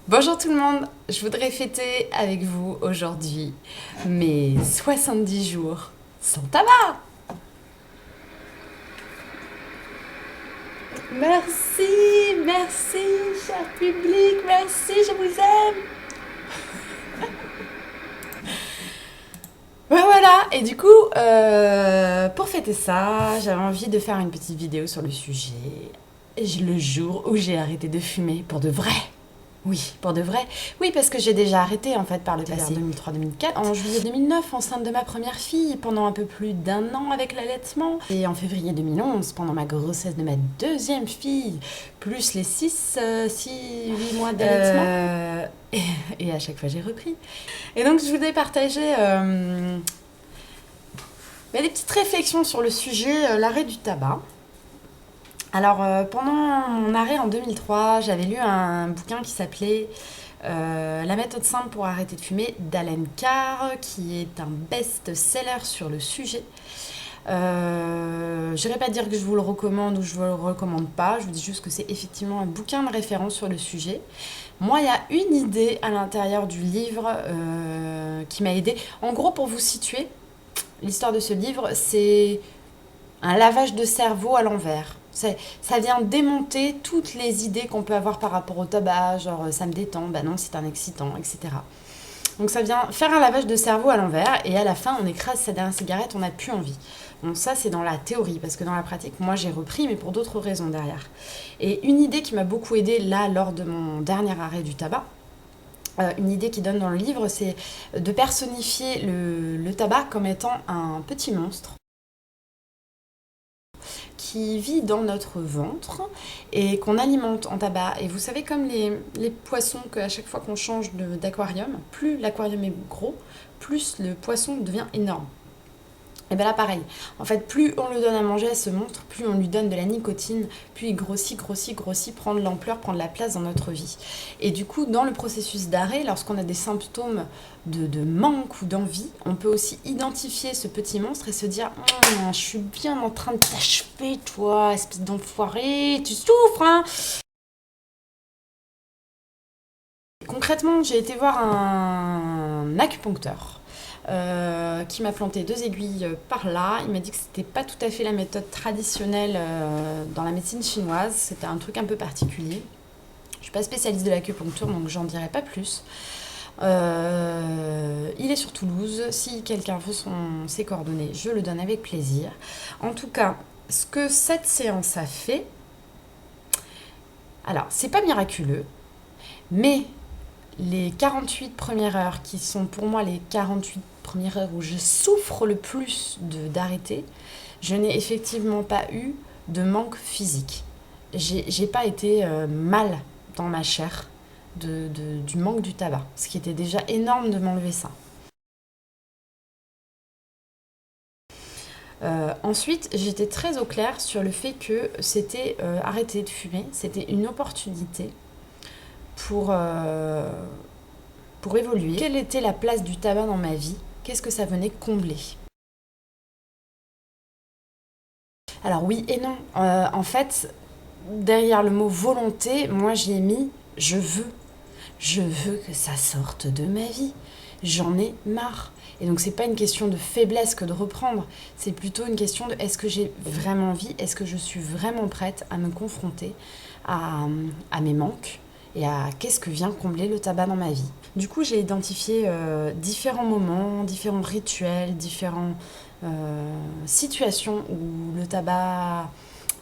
Bonjour tout le monde, je voudrais fêter avec vous aujourd'hui mes 70 jours sans tabac. Merci, merci, cher public, merci, je vous aime. Ben voilà, et du coup, pour fêter ça, j'avais envie de faire une petite vidéo sur le sujet. Le jour où j'ai arrêté de fumer pour de vrai. Oui, pour de vrai. Oui, parce que j'ai déjà arrêté en fait par le passé. 2003-2004. En juillet 2009, enceinte de ma première fille, pendant un peu plus d'1 an avec l'allaitement. Et en février 2011, pendant ma grossesse de ma deuxième fille, plus les 8 mois d'allaitement. Et à chaque fois, j'ai repris. Et donc, je voulais partager des petites réflexions sur le sujet, l'arrêt du tabac. Alors, pendant mon arrêt en 2003, j'avais lu un bouquin qui s'appelait La méthode simple pour arrêter de fumer d'Allen Carr, qui est un best-seller sur le sujet. Je n'irai pas dire que je vous le recommande ou je vous le recommande pas, je vous dis juste que c'est effectivement un bouquin de référence sur le sujet. Moi, il y a une idée à l'intérieur du livre qui m'a aidée. En gros, pour vous situer, l'histoire de ce livre, c'est un lavage de cerveau à l'envers. Ça vient démonter toutes les idées qu'on peut avoir par rapport au tabac, genre ça me détend, bah non c'est un excitant, etc. Donc ça vient faire un lavage de cerveau à l'envers et à la fin on écrase sa dernière cigarette, on n'a plus envie. Donc ça c'est dans la théorie, parce que dans la pratique moi j'ai repris mais pour d'autres raisons derrière. Et une idée qui m'a beaucoup aidée là lors de mon dernier arrêt du tabac, une idée qu'il donne dans le livre, c'est de personnifier le tabac comme étant un petit monstre qui vit dans notre ventre et qu'on alimente en tabac. Et vous savez, comme les poissons, qu'à chaque fois qu'on change d'aquarium, plus l'aquarium est gros, plus le poisson devient énorme. Et bien là, pareil. En fait, plus on le donne à manger à ce monstre, plus on lui donne de la nicotine, plus il grossit, prend de l'ampleur, prend de la place dans notre vie. Et du coup, dans le processus d'arrêt, lorsqu'on a des symptômes de manque ou d'envie, on peut aussi identifier ce petit monstre et se dire « Je suis bien en train de t'achever, toi, espèce d'enfoiré, tu souffres, hein !» Concrètement, j'ai été voir un acupuncteur. Qui m'a planté 2 aiguilles par là. Il m'a dit que c'était pas tout à fait la méthode traditionnelle dans la médecine chinoise, c'était un truc un peu particulier. Je suis pas spécialiste de l'acupuncture donc j'en dirai pas plus. Il est sur Toulouse, si quelqu'un veut ses coordonnées, je le donne avec plaisir. En tout cas, ce que cette séance a fait, alors c'est pas miraculeux, mais les 48 premières heures qui sont pour moi les 48 premières heures où je souffre le plus d'arrêter, je n'ai effectivement pas eu de manque physique. J'ai pas été mal dans ma chair du manque du tabac, ce qui était déjà énorme de m'enlever ça. Ensuite, j'étais très au clair sur le fait que c'était arrêter de fumer, c'était une opportunité pour évoluer. Quelle était la place du tabac dans ma vie? Qu'est-ce que ça venait combler? Alors oui et non. En fait, derrière le mot volonté, moi j'y ai mis « je veux ». Je veux que ça sorte de ma vie. J'en ai marre. Et donc c'est pas une question de faiblesse que de reprendre, c'est plutôt une question de est-ce que j'ai vraiment envie, est-ce que je suis vraiment prête à me confronter à mes manques et à qu'est-ce que vient combler le tabac dans ma vie. Du coup, j'ai identifié différents moments, différents rituels, différentes situations où le tabac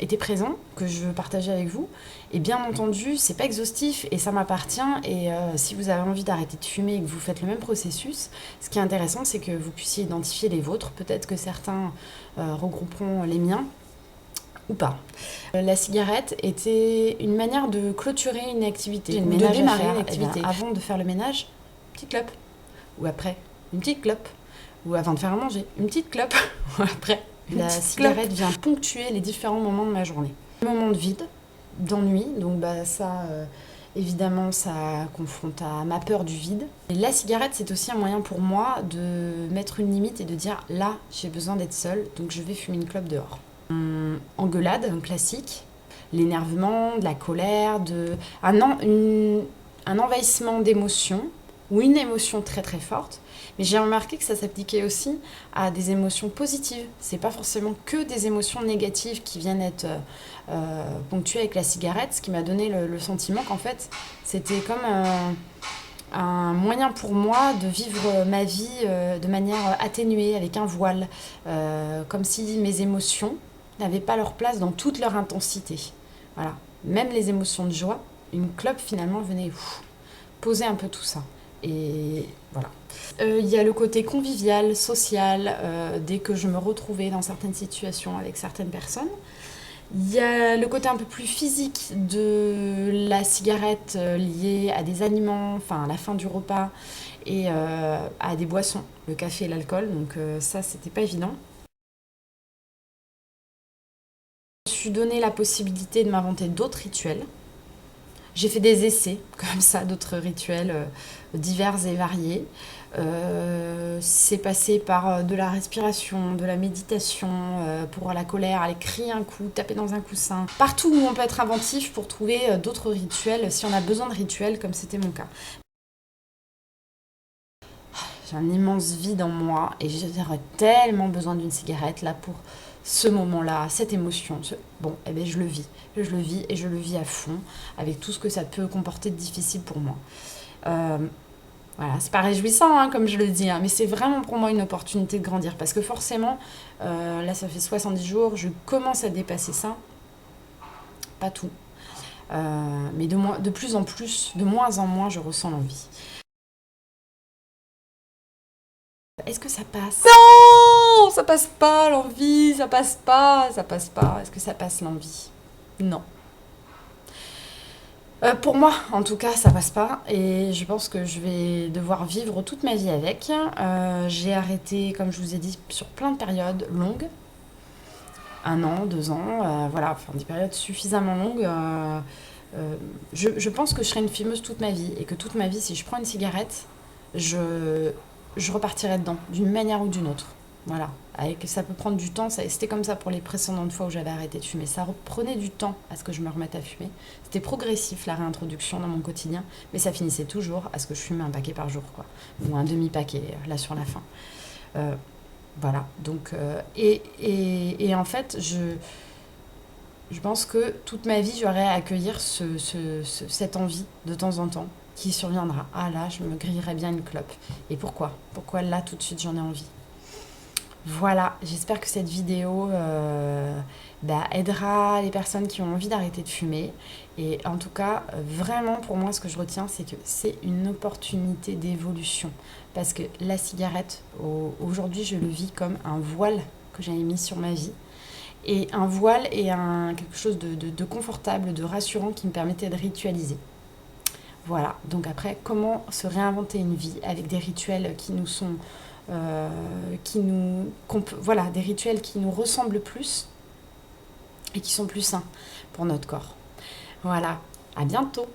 était présent, que je veux partager avec vous. Et bien entendu, c'est pas exhaustif et ça m'appartient. Et si vous avez envie d'arrêter de fumer et que vous faites le même processus, ce qui est intéressant, c'est que vous puissiez identifier les vôtres. Peut-être que certains regrouperont les miens ou pas. La cigarette était une manière de clôturer une activité, de démarrer une activité. Avant de faire le ménage, une petite clope. Ou après, une petite clope. Ou avant de faire à manger, une petite clope. Ou après, la cigarette vient ponctuer les différents moments de ma journée. Les moments de vide, d'ennui, donc ça, évidemment, ça confronte à ma peur du vide. Et la cigarette, c'est aussi un moyen pour moi de mettre une limite et de dire là, j'ai besoin d'être seule, donc je vais fumer une clope dehors. Engueulade, un classique, l'énervement, de la colère, un un envahissement d'émotions ou une émotion très très forte. Mais j'ai remarqué que ça s'appliquait aussi à des émotions positives. C'est pas forcément que des émotions négatives qui viennent être ponctuées avec la cigarette, ce qui m'a donné le sentiment qu'en fait, c'était comme un moyen pour moi de vivre ma vie de manière atténuée, avec un voile, comme si mes émotions n'avaient pas leur place dans toute leur intensité. Voilà. Même les émotions de joie, une clope finalement venait poser un peu tout ça. Et voilà. Il y a le côté convivial, social, dès que je me retrouvais dans certaines situations avec certaines personnes. Il y a le côté un peu plus physique de la cigarette liée à des aliments, enfin à la fin du repas, et à des boissons, le café et l'alcool. Donc ça, c'était pas évident. Je me suis donné la possibilité de m'inventer d'autres rituels. J'ai fait des essais, comme ça, d'autres rituels divers et variés. C'est passé par de la respiration, de la méditation, pour la colère, aller crier un coup, taper dans un coussin. Partout où on peut être inventif pour trouver d'autres rituels, si on a besoin de rituels, comme c'était mon cas. J'ai un immense vide en moi et j'aurais tellement besoin d'une cigarette là pour ce moment-là, cette émotion. Bon, eh bien, je le vis. Je le vis et je le vis à fond avec tout ce que ça peut comporter de difficile pour moi. Voilà, c'est pas réjouissant, hein, comme je le dis, hein, mais c'est vraiment pour moi une opportunité de grandir parce que forcément, là, ça fait 70 jours, je commence à dépasser ça. Pas tout. Mais de plus en plus, de moins en moins, je ressens l'envie. Est-ce que ça passe? Non, ça passe pas l'envie, ça passe pas, ça passe pas. Est-ce que ça passe l'envie? Non. Pour moi, en tout cas, ça passe pas et je pense que je vais devoir vivre toute ma vie avec. J'ai arrêté, comme je vous ai dit, sur plein de périodes longues, 1 an, 2 ans, voilà, enfin des périodes suffisamment longues. Je pense que je serai une fumeuse toute ma vie et que toute ma vie, si je prends une cigarette, je repartirai dedans, d'une manière ou d'une autre. Voilà. Ça peut prendre du temps. C'était comme ça pour les précédentes fois où j'avais arrêté de fumer. Ça prenait du temps à ce que je me remette à fumer. C'était progressif, la réintroduction dans mon quotidien. Mais ça finissait toujours à ce que je fume un paquet par jour, quoi. Ou un demi-paquet, là, sur la fin. Voilà. Donc, et en fait, je pense que toute ma vie, j'aurai à accueillir cette envie de temps en temps qui surviendra. Ah là, je me grillerais bien une clope. Et pourquoi? Pourquoi là, tout de suite, j'en ai envie? Voilà, j'espère que cette vidéo aidera les personnes qui ont envie d'arrêter de fumer. Et en tout cas, vraiment pour moi, ce que je retiens, c'est que c'est une opportunité d'évolution. Parce que la cigarette, aujourd'hui, je le vis comme un voile que j'avais mis sur ma vie. Et un voile est quelque chose de confortable, de rassurant qui me permettait de ritualiser. Voilà, donc après, comment se réinventer une vie avec des rituels qui nous sont... voilà, des rituels qui nous ressemblent plus et qui sont plus sains pour notre corps. Voilà, à bientôt!